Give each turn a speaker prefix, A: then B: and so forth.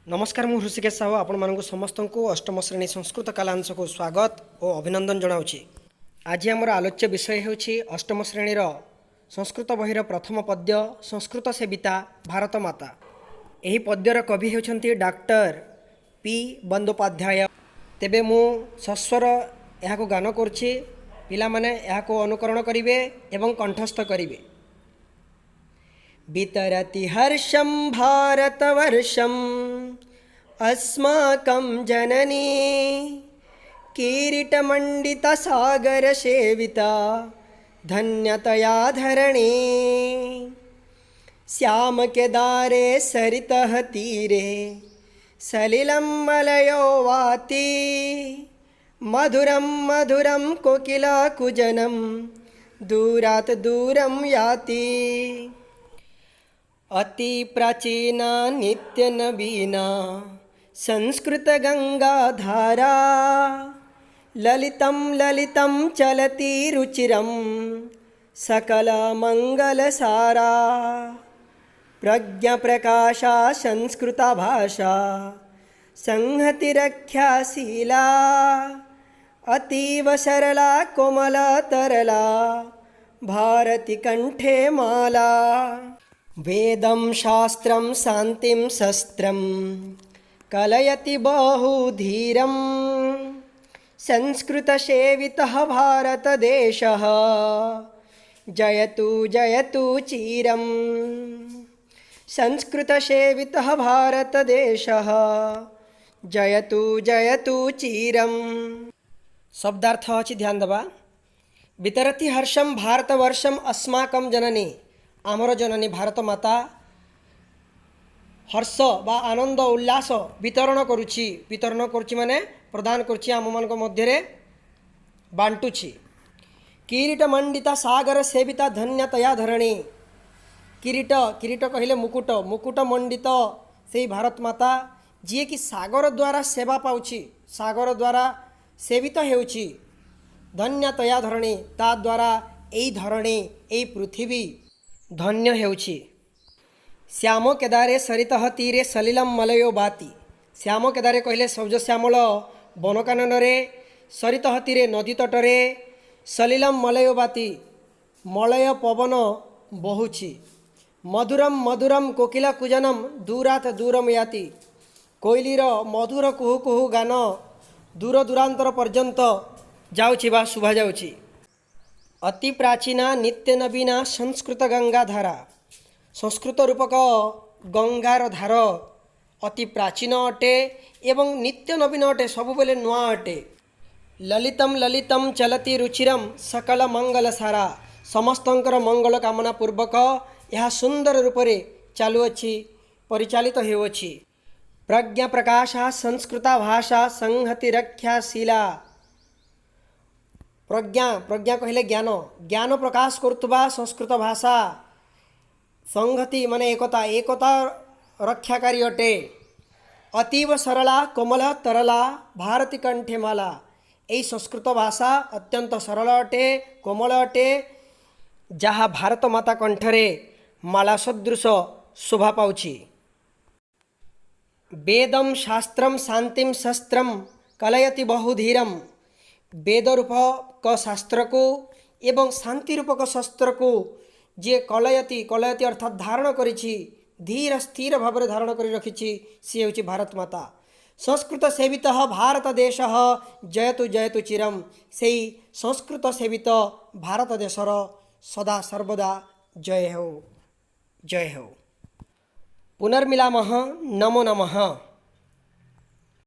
A: नमस्कार मु हृषिकेश साहू आपण मानक समस्त को अष्टम श्रेणी संस्कृत कालांश को स्वागत और अभिनंदन जनाऊँगी। आज आमर आलोच्य विषय होछि अष्टम श्रेणीर संस्कृत बहिर प्रथम पद्य संस्कृत सेविता भारत माता। यही पद्यर कवि होछन्ति डॉक्टर पी बंदोपाध्याय। तेबे मु सस्वर यहाँ गान करुछि, पिला माने यहाँ अनुकरण करिवे एवं कंठस्थ करिवे। वितरति हर्षं भारतवर्षम् अस्माकं जननी किरीटमण्डितसागरसेविता धन्यतया धरणी। श्यामकेदारे सरितः तीरे सलिलं मलयो वाति मधुरं मधुरं कोकिलाकुजनं दूरात् दूरं याति। अति प्राचीना नित्य नवीना संस्कृत गंगा धारा ललितं ललितं चलति रुचिरं सकल मंगल सारा। प्रज्ञा प्रकाशा संस्कृता भाषा संहति रक्षाशीला अतीव सरला कोमला तरला भारती कंठे माला। वेदं शास्त्रं शान्तिं शस्त्रं कलयति बहुधीरं संस्कृतसेवितः भारतदेशः जयतु जयतु चिरं। संस्कृतसेवितः भारतदेशः जयतु जयतु चिरं। शब्दार्थ अछि ध्यान देवा। वितरति हर्षं भारतवर्षं अस्माकं जननी, आमर जननी भारत माता हर्ष बा आनंद उल्लास वितरण करुछि। वितरण करुछि माने प्रदान करुछि, आम मान मध्य बांटुछि। किरीट मंडिता सागर सेविता धन्यतया धरणी। किरीट किरीट कहले मुकुट, मुकुट मंडित से भारत माता जी कि सागर द्वारा सेवा पाउछि, सागर द्वारा सेवित हेउछि। धन्यतया धरणी, ता द्वारा एई धरणी एई पृथ्वी धन्य हेउछि। श्याम केदारे सरितः तीरे सलिलम मलयो बाती। श्याम केदारे कहले सबज श्यामल बनकाननरे, सरितः तीरे नदी तटरे, सलिलम मलयो बाती मलय पवन बहुछि। मधुरम मधुरम कोकिला कुजनम दूरात दूरम याति। कोइलीर मधुर कुहू कुहू गान दूर दूरांतर पर्यंत जाउछि बा शुभा जाउछि। अति प्राचीना नित्य नवीना संस्कृत गंगा धारा। संस्कृत रूपक गंगार धार अति प्राचीन अटे एवं नित्य नवीन अटे, सबुबेले नुआ अटे। ललितम ललितम चलती रुचिरम सकल मंगल सारा। समस्तंकर मंगल कामना पूर्वक यह सुंदर रूपरे चालुअछि, परिचालित हेउछि। प्रज्ञा प्रकाशा संस्कृता भाषा संहति रक्षाशीला। प्रज्ञा प्रज्ञा कहले ज्ञान, ज्ञान प्रकाश करुवा संस्कृत भाषा। संहति माने एकता, एकता रक्षाकारी अटे। अतीव सरला कोमला तरला भारती कंठे माला। यही संस्कृत भाषा अत्यंत सरल अटे, कोमल अटे, जहाँ भारत माता कंठरे माला सदृश शोभा पाउछि। वेदम शास्त्रम शांतिम शस्त्रम कलयति बहुधीरम। वेद रूपक शास्त्र को एवं शांति रूपक शस्त्र को जे कलयति, कलयति अर्थात धारण करिछि, धीर स्थिर भाव धारण करि रखिछि, सी हेउछि भारत माता। संस्कृत सेवितः भारत देशः जयतु जयतु चिरम। सेई संस्कृत सेवित भारत देशर सदा सर्वदा जय हो, जय हो। पुनर्मिलामः। नमो नमः।